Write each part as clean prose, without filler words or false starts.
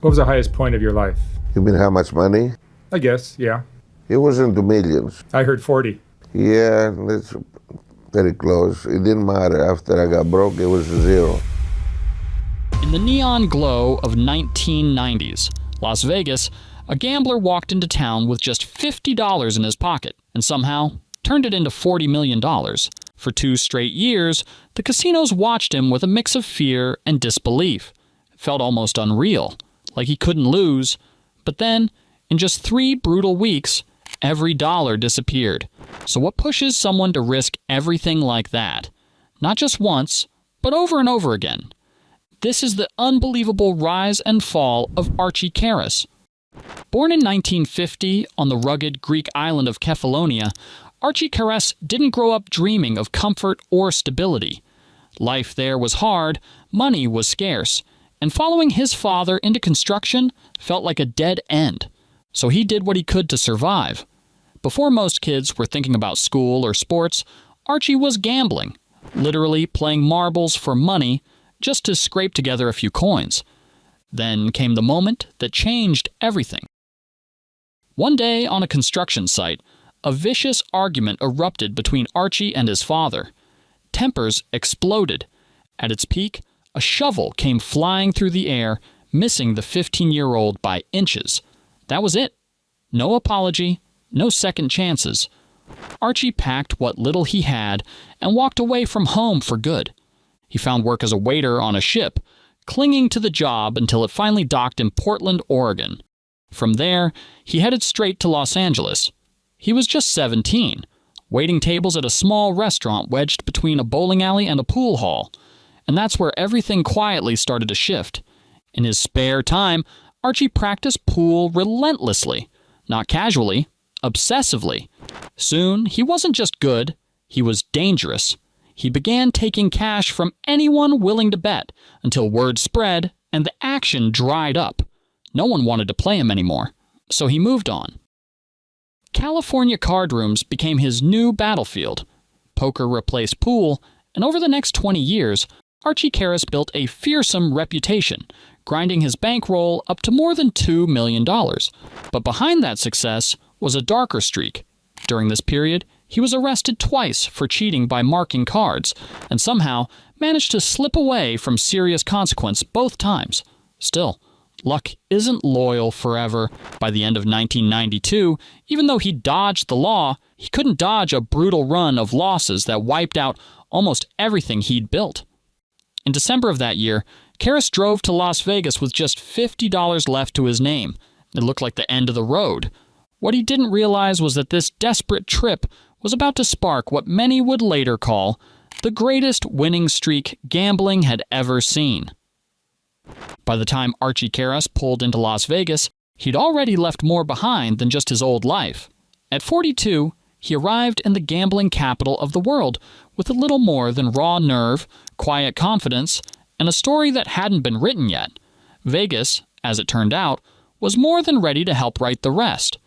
What was the highest point of your life? You mean how much money? I guess, yeah. It wasn't the millions. I heard 40. Yeah, that's very close. It didn't matter. After I got broke, it was zero. In the neon glow of 1990s, Las Vegas, a gambler walked into town with just $50 in his pocket and somehow turned it into $40 million. For 2 straight years, the casinos watched him with a mix of fear and disbelief. It felt almost unreal, like he couldn't lose. But then, in just 3 brutal weeks, every dollar disappeared. So what pushes someone to risk everything like that? Not just once, but over and over again. This is the unbelievable rise and fall of Archie Karas. Born in 1950 on the rugged Greek island of Kefalonia, Archie Karas didn't grow up dreaming of comfort or stability. Life there was hard, money was scarce, and following his father into construction felt like a dead end. So he did what he could to survive. Before most kids were thinking about school or sports, Archie was gambling, literally playing marbles for money just to scrape together a few coins. Then came the moment that changed everything. One day on a construction site, a vicious argument erupted between Archie and his father. Tempers exploded. At its peak, a shovel came flying through the air, missing the 15-year-old by inches. That was it. No apology, no second chances. Archie packed what little he had and walked away from home for good. He found work as a waiter on a ship, clinging to the job until it finally docked in Portland, Oregon. From there, he headed straight to Los Angeles. He was just 17, waiting tables at a small restaurant wedged between a bowling alley and a pool hall. And that's where everything quietly started to shift. In his spare time, Archie practiced pool relentlessly, not casually, obsessively. Soon, he wasn't just good, he was dangerous. He began taking cash from anyone willing to bet until word spread and the action dried up. No one wanted to play him anymore, so he moved on. California card rooms became his new battlefield. Poker replaced pool, and over the next 20 years, Archie Karas built a fearsome reputation, grinding his bankroll up to more than $2 million. But behind that success was a darker streak. During this period, he was arrested twice for cheating by marking cards, and somehow managed to slip away from serious consequence both times. Still, luck isn't loyal forever. By the end of 1992, even though he dodged the law, he couldn't dodge a brutal run of losses that wiped out almost everything he'd built. In December of that year, Karas drove to Las Vegas with just $50 left to his name. It looked like the end of the road. What he didn't realize was that this desperate trip was about to spark what many would later call the greatest winning streak gambling had ever seen. By the time Archie Karas pulled into Las Vegas, he'd already left more behind than just his old life. At 42, he arrived in the gambling capital of the world with a little more than raw nerve, quiet confidence, and a story that hadn't been written yet. Vegas, as it turned out, was more than ready to help write the rest.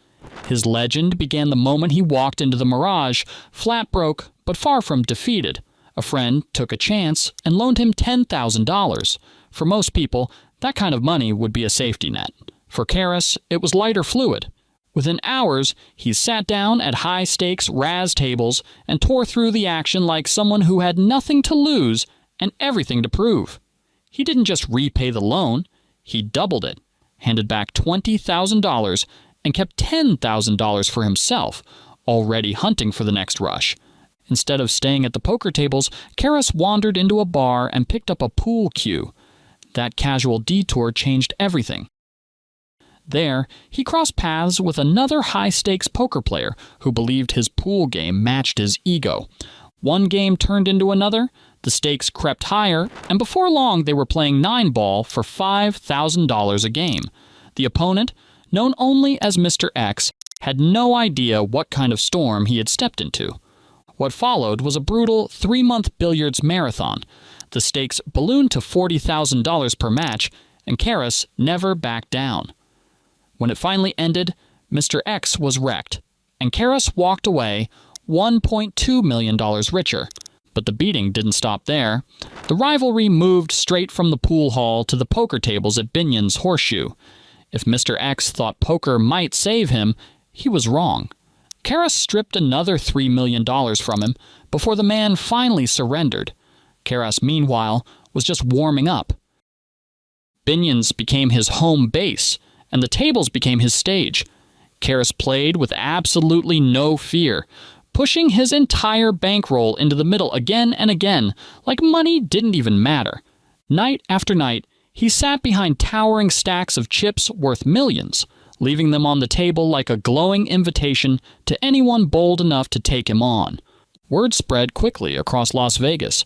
His legend began the moment he walked into the Mirage, flat broke but far from defeated. A friend took a chance and loaned him $10,000. For most people, that kind of money would be a safety net. For Karas, it was lighter fluid. Within hours, he sat down at high-stakes Raz tables and tore through the action like someone who had nothing to lose and everything to prove. He didn't just repay the loan, he doubled it, handed back $20,000, and kept $10,000 for himself, already hunting for the next rush. Instead of staying at the poker tables, Karas wandered into a bar and picked up a pool cue. That casual detour changed everything. There, he crossed paths with another high-stakes poker player who believed his pool game matched his ego. One game turned into another, the stakes crept higher, and before long they were playing 9-ball for $5,000 a game. The opponent, known only as Mr. X, had no idea what kind of storm he had stepped into. What followed was a brutal 3-month billiards marathon. The stakes ballooned to $40,000 per match, and Karas never backed down. When it finally ended, Mr. X was wrecked, and Karas walked away $1.2 million richer. But the beating didn't stop there. The rivalry moved straight from the pool hall to the poker tables at Binion's Horseshoe. If Mr. X thought poker might save him, he was wrong. Karas stripped another $3 million from him before the man finally surrendered. Karas, meanwhile, was just warming up. Binion's became his home base, and the tables became his stage. Karas played with absolutely no fear, pushing his entire bankroll into the middle again and again, like money didn't even matter. Night after night, he sat behind towering stacks of chips worth millions, leaving them on the table like a glowing invitation to anyone bold enough to take him on. Word spread quickly across Las Vegas.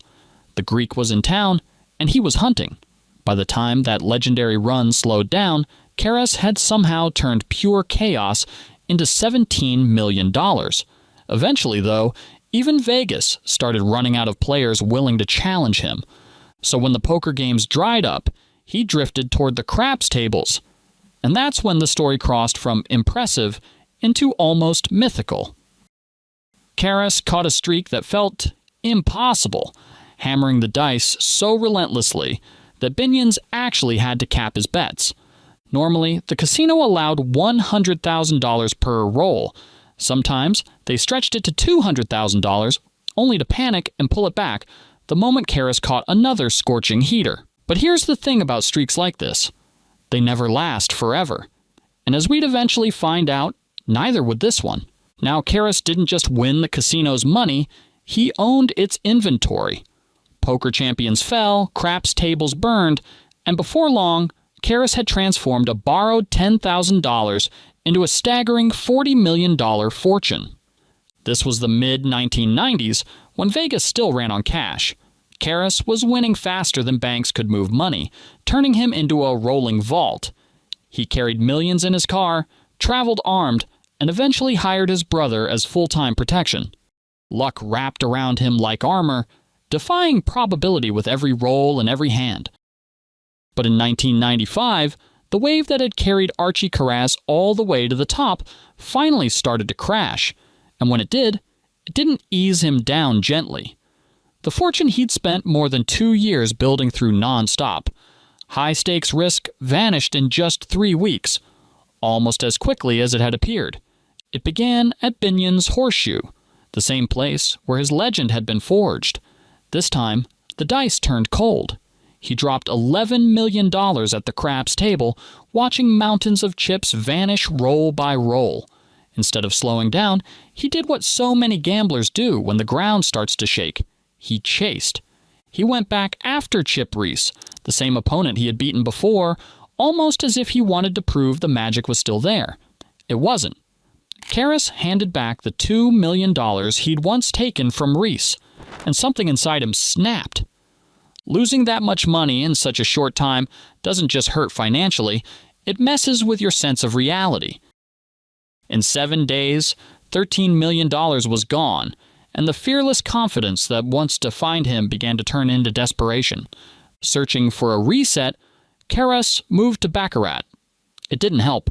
The Greek was in town, and he was hunting. By the time that legendary run slowed down, Karas had somehow turned pure chaos into $17 million. Eventually, though, even Vegas started running out of players willing to challenge him. So when the poker games dried up, he drifted toward the craps tables. And that's when the story crossed from impressive into almost mythical. Karas caught a streak that felt impossible, hammering the dice so relentlessly that Binion's actually had to cap his bets. Normally, the casino allowed $100,000 per roll. Sometimes they stretched it to $200,000, only to panic and pull it back the moment Karas caught another scorching heater. But here's the thing about streaks like this. They never last forever. And as we'd eventually find out, neither would this one. Now, Karas didn't just win the casino's money, he owned its inventory. Poker champions fell, craps tables burned, and before long, Karas had transformed a borrowed $10,000 into a staggering $40 million fortune. This was the mid-1990s, when Vegas still ran on cash. Karas was winning faster than banks could move money, turning him into a rolling vault. He carried millions in his car, traveled armed, and eventually hired his brother as full-time protection. Luck wrapped around him like armor, defying probability with every roll and every hand. But in 1995, the wave that had carried Archie Karas all the way to the top finally started to crash, and when it didn't ease him down gently. The fortune he'd spent more than 2 years building through nonstop. High-stakes risk vanished in just 3 weeks, almost as quickly as it had appeared. It began at Binion's Horseshoe, the same place where his legend had been forged. This time, the dice turned cold. He dropped $11 million at the craps table, watching mountains of chips vanish roll by roll. Instead of slowing down, he did what so many gamblers do when the ground starts to shake. He chased. He went back after Chip Reese, the same opponent he had beaten before, almost as if he wanted to prove the magic was still there. It wasn't. Karas handed back the $2 million he'd once taken from Reese, and something inside him snapped. Losing that much money in such a short time doesn't just hurt financially, it messes with your sense of reality. In 7 days, $13 million was gone, and the fearless confidence that once defined him began to turn into desperation. Searching for a reset, Karas moved to baccarat. It didn't help.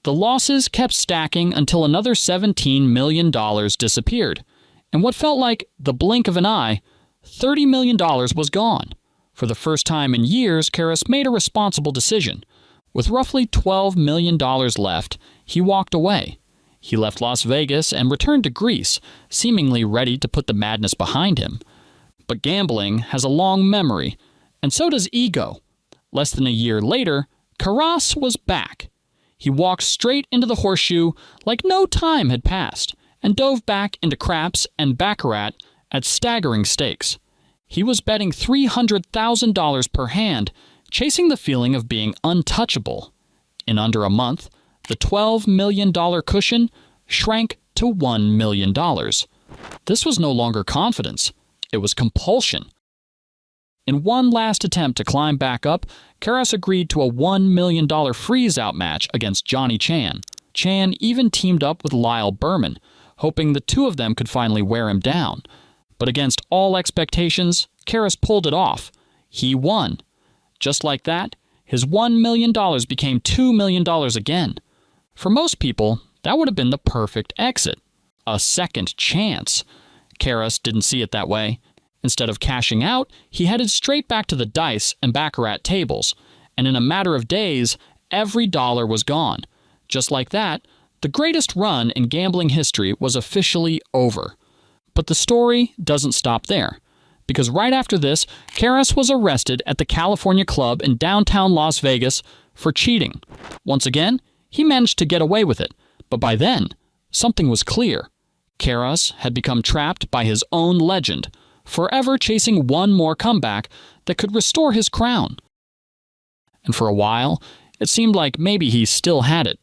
The losses kept stacking until another $17 million disappeared. In what felt like the blink of an eye, $30 million was gone. For the first time in years, Karas made a responsible decision. With roughly $12 million left, he walked away. He left Las Vegas and returned to Greece, seemingly ready to put the madness behind him. But gambling has a long memory, and so does ego. Less than a year later, Karas was back. He walked straight into the Horseshoe like no time had passed, and dove back into craps and baccarat at staggering stakes. He was betting $300,000 per hand, chasing the feeling of being untouchable. In under a month, the $12 million cushion shrank to $1 million. This was no longer confidence. It was compulsion. In one last attempt to climb back up, Karas agreed to a $1 million freeze-out match against Johnny Chan. Chan even teamed up with Lyle Berman, hoping the two of them could finally wear him down. But against all expectations, Karas pulled it off. He won. Just like that, his $1 million became $2 million again. For most people, that would have been the perfect exit. A second chance. Karas didn't see it that way. Instead of cashing out, he headed straight back to the dice and baccarat tables, and in a matter of days, every dollar was gone. Just like that, the greatest run in gambling history was officially over. But the story doesn't stop there, because right after this, Karas was arrested at the California Club in downtown Las Vegas for cheating. Once again, he managed to get away with it, but by then, something was clear. Karas had become trapped by his own legend, forever chasing one more comeback that could restore his crown. And for a while, it seemed like maybe he still had it.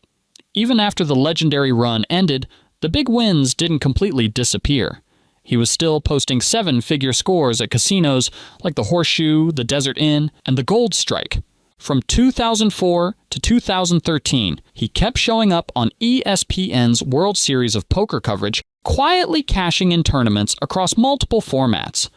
Even after the legendary run ended, the big wins didn't completely disappear. He was still posting seven-figure scores at casinos like the Horseshoe, the Desert Inn, and the Gold Strike. From 2004 to 2013, he kept showing up on ESPN's World Series of Poker coverage, quietly cashing in tournaments across multiple formats.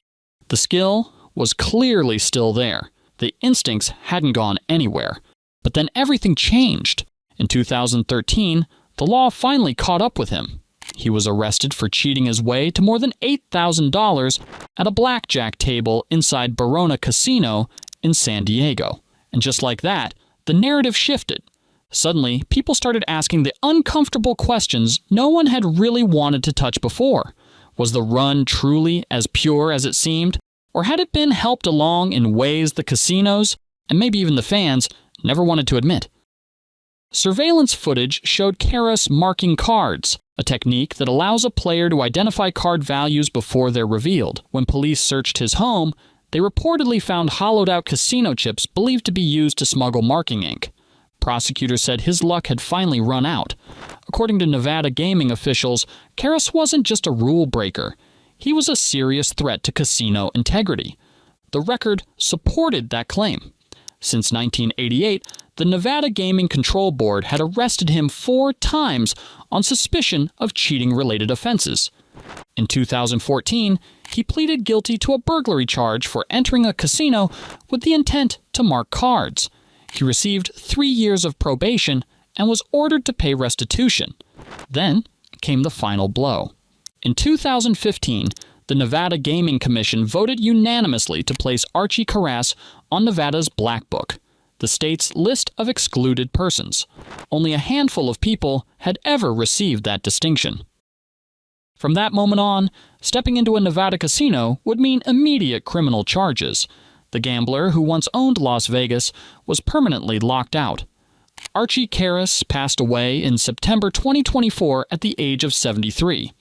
The skill was clearly still there. The instincts hadn't gone anywhere. But then everything changed. In 2013, the law finally caught up with him. He was arrested for cheating his way to more than $8,000 at a blackjack table inside Barona Casino in San Diego. And just like that, the narrative shifted. Suddenly, people started asking the uncomfortable questions no one had really wanted to touch before. Was the run truly as pure as it seemed? Or had it been helped along in ways the casinos, and maybe even the fans, never wanted to admit? Surveillance footage showed Karas marking cards, a technique that allows a player to identify card values before they're revealed. When police searched his home, they reportedly found hollowed-out casino chips believed to be used to smuggle marking ink. Prosecutors said his luck had finally run out. According to Nevada gaming officials, Karas wasn't just a rule breaker. He was a serious threat to casino integrity. The record supported that claim. Since 1988, the Nevada Gaming Control Board had arrested him 4 times on suspicion of cheating-related offenses. In 2014, he pleaded guilty to a burglary charge for entering a casino with the intent to mark cards. He received 3 years of probation and was ordered to pay restitution. Then came the final blow. In 2015, the Nevada Gaming Commission voted unanimously to place Archie Karas on Nevada's Black Book, the state's list of excluded persons. Only a handful of people had ever received that distinction. From that moment on, stepping into a Nevada casino would mean immediate criminal charges. The gambler who once owned Las Vegas was permanently locked out. Archie Karas passed away in September 2024 at the age of 73.